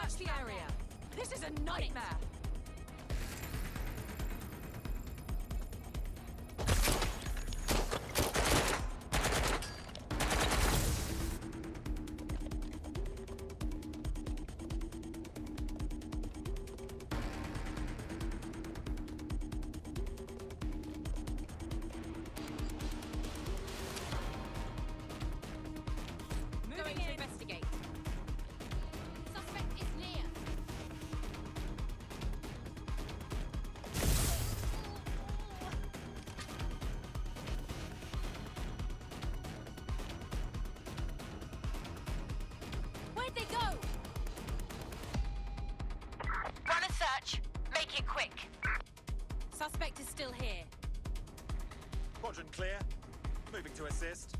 Search the area. This is a nightmare. Where'd they go? Run a search. Make it quick. Suspect is still here. Quadrant clear. Moving to assist.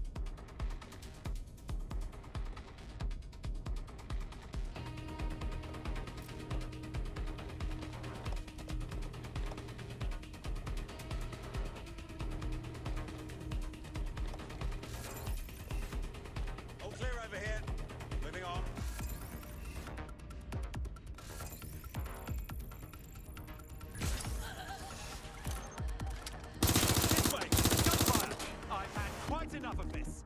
All clear over here. Moving on. This way! Gunfire! I've had quite enough of this.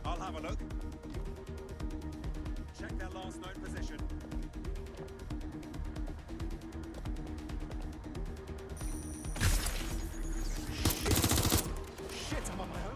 I'll have a look. Check their last known position. Shit, I'm on my own.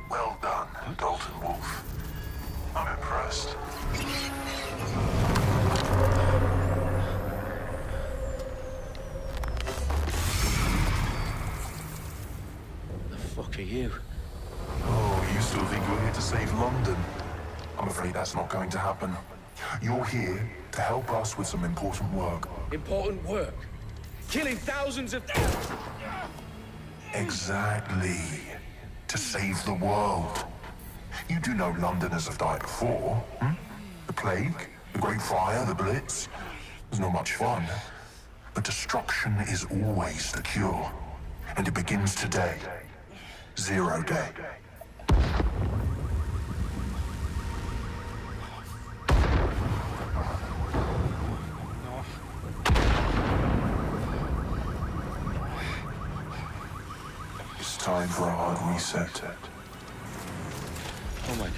Well done, Dalton Wolf. I'm impressed. The fuck are you? Oh, you still think you're here to save London? I'm afraid that's not going to happen. You're here to help us with some important work. Important work. Killing thousands of... Exactly. To save the world. You do know Londoners have died before, hmm? The plague, the Great Fire, the Blitz. It's not much fun. But destruction is always the cure. And it begins today. Zero Day. It's time for a hard reset. Oh my god.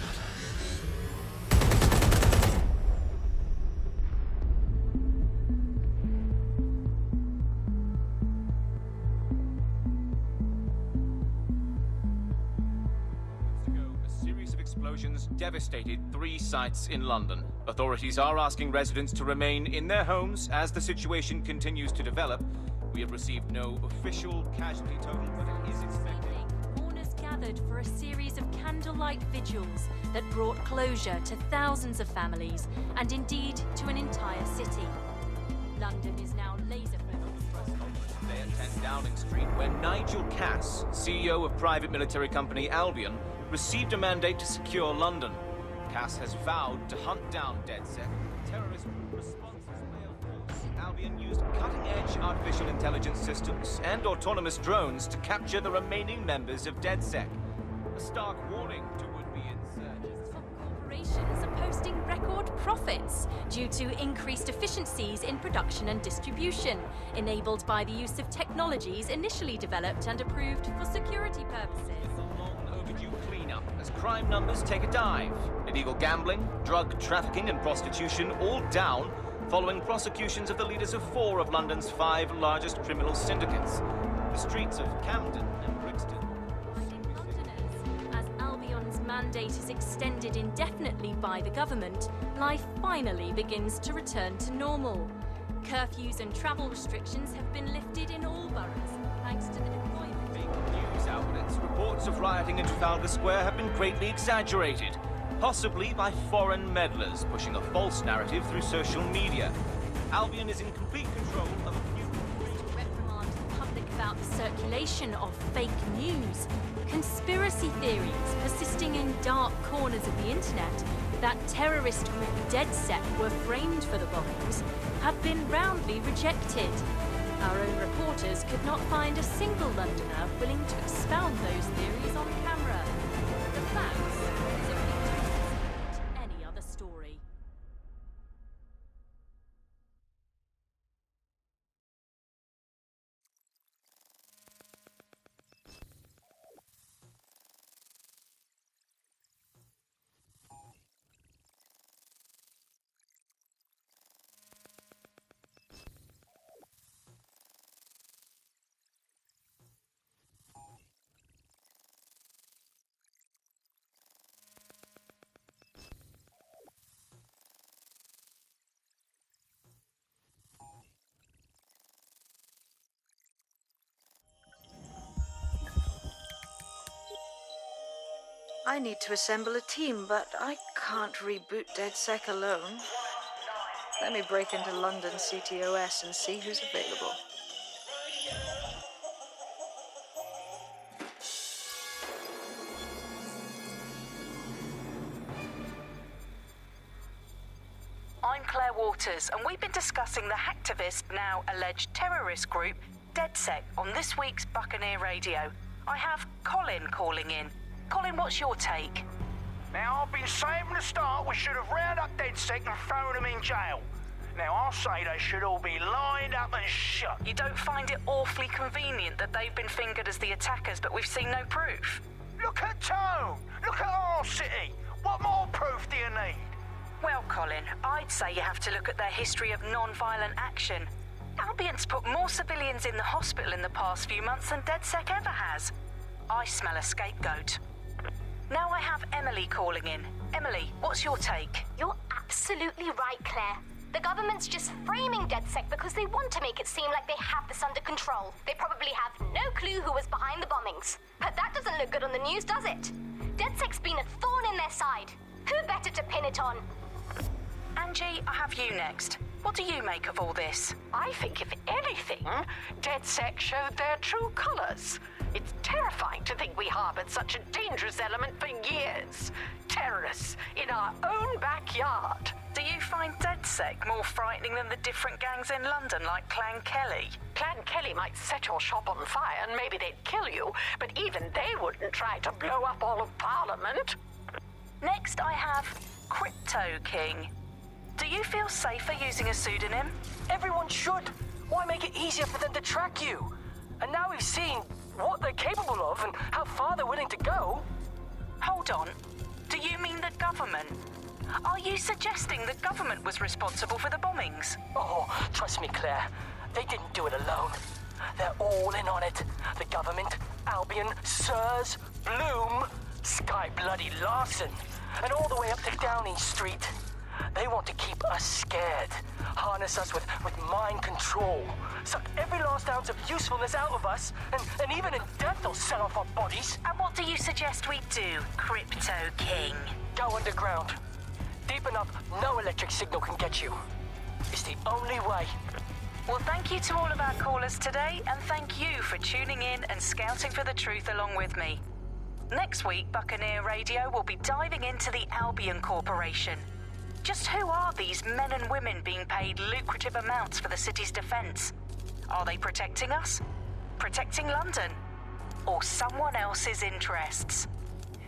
A series of explosions devastated 3 sites in London. Authorities are asking residents to remain in their homes as the situation continues to develop. We have received no official casualty total, but it is expected. Mourners gathered for a series of candlelight vigils that brought closure to thousands of families and indeed to an entire city. London is now laser-focused. Today at 10 Downing Street, where Nigel Cass, CEO of private military company Albion, received a mandate to secure London. Cass has vowed to hunt down DedSec, terrorists. responses play a force. Albion used cutting-edge artificial intelligence systems and autonomous drones to capture the remaining members of DedSec. A stark warning to would-be insurgents. Top corporations are posting record profits due to increased efficiencies in production and distribution, enabled by the use of technologies initially developed and approved for security purposes. A long overdue cleanup as crime numbers take a dive. Illegal gambling, drug trafficking and prostitution all down following prosecutions of the leaders of 4 of London's 5 largest criminal syndicates. The streets of Camden and Brixton. Londoners, as Albion's mandate is extended indefinitely by the government, life finally begins to return to normal. Curfews and travel restrictions have been lifted in all boroughs, thanks to the deployment. Big news outlets, reports of rioting in Trafalgar Square have been greatly exaggerated, possibly by foreign meddlers pushing a false narrative through social media. Albion is in complete control of a few... To reprimand the public about the circulation of fake news, conspiracy theories persisting in dark corners of the internet that terrorist group DedSec were framed for the bombings have been roundly rejected. Our own reporters could not find a single Londoner willing to expound those theories on camera. The facts simply don't support any other story. I need to assemble a team, but I can't reboot DedSec alone. Let me break into London CTOS and see who's available. I'm Claire Waters, and we've been discussing the hacktivist, now alleged terrorist group, DedSec, on this week's Buccaneer Radio. I have Colin calling in. Colin, what's your take? Now, I've been saying from the start we should have rounded up DedSec and thrown them in jail. Now, I'll say they should all be lined up and shot. You don't find it awfully convenient that they've been fingered as the attackers, but we've seen no proof? Look at Tone! Look at our city! What more proof do you need? Well, Colin, I'd say you have to look at their history of non-violent action. Albion's put more civilians in the hospital in the past few months than DedSec ever has. I smell a scapegoat. Now I have Emily calling in. Emily, what's your take? You're absolutely right, Claire. The government's just framing DedSec because they want to make it seem like they have this under control. They probably have no clue who was behind the bombings. But that doesn't look good on the news, does it? DedSec's been a thorn in their side. Who better to pin it on? Angie, I have you next. What do you make of all this? I think, if anything, DedSec showed their true colors. It's terrifying to think we harbored such a dangerous element for years. Terrorists in our own backyard. Do you find DedSec more frightening than the different gangs in London, like Clan Kelly? Clan Kelly might set your shop on fire and maybe they'd kill you, but even they wouldn't try to blow up all of Parliament. Next, I have Crypto King. Do you feel safer using a pseudonym? Everyone should. Why make it easier for them to track you? And now we've seen what they're capable of and how far they're willing to go. Hold on. Do you mean the government? Are you suggesting the government was responsible for the bombings? Oh, trust me, Claire. They didn't do it alone. They're all in on it. The government, Albion, Sirs, Bloom, Sky Bloody Larson, and all the way up to Downing Street. They want to keep us scared, harness us with mind control, suck every last ounce of usefulness out of us, and even in death they'll sell off our bodies. And what do you suggest we do, Crypto King? Go underground. Deep enough, no electric signal can get you. It's the only way. Well, thank you to all of our callers today, and thank you for tuning in and scouting for the truth along with me. Next week, Buccaneer Radio will be diving into the Albion Corporation. Just who are these men and women being paid lucrative amounts for the city's defense? Are they protecting us? Protecting London? Or someone else's interests?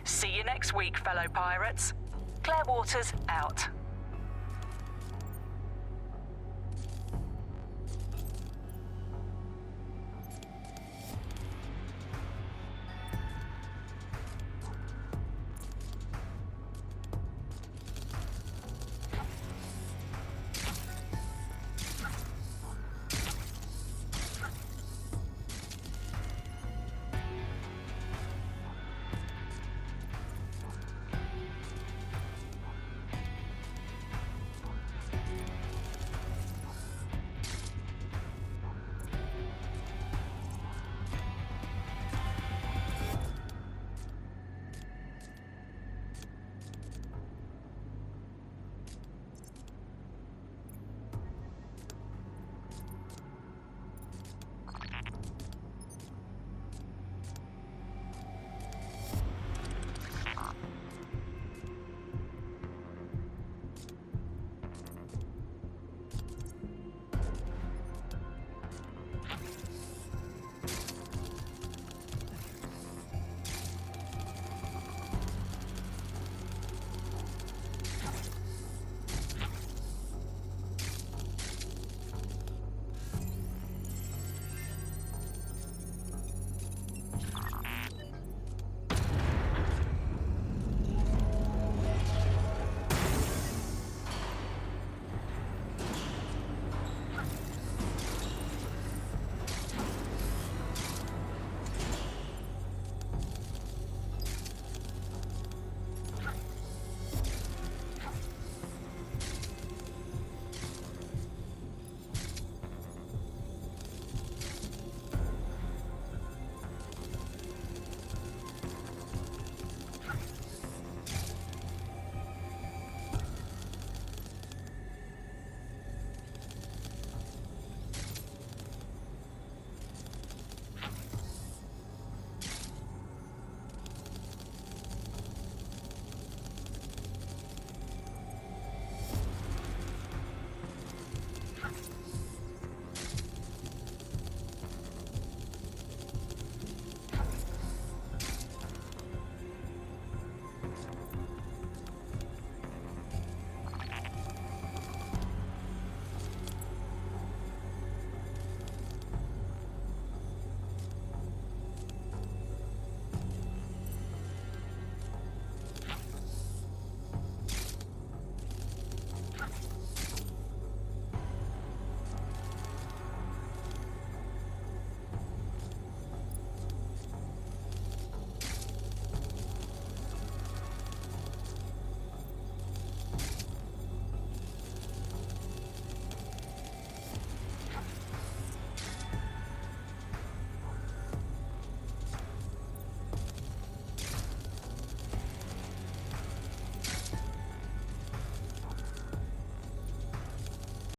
See you next week, fellow pirates. Claire Waters, out.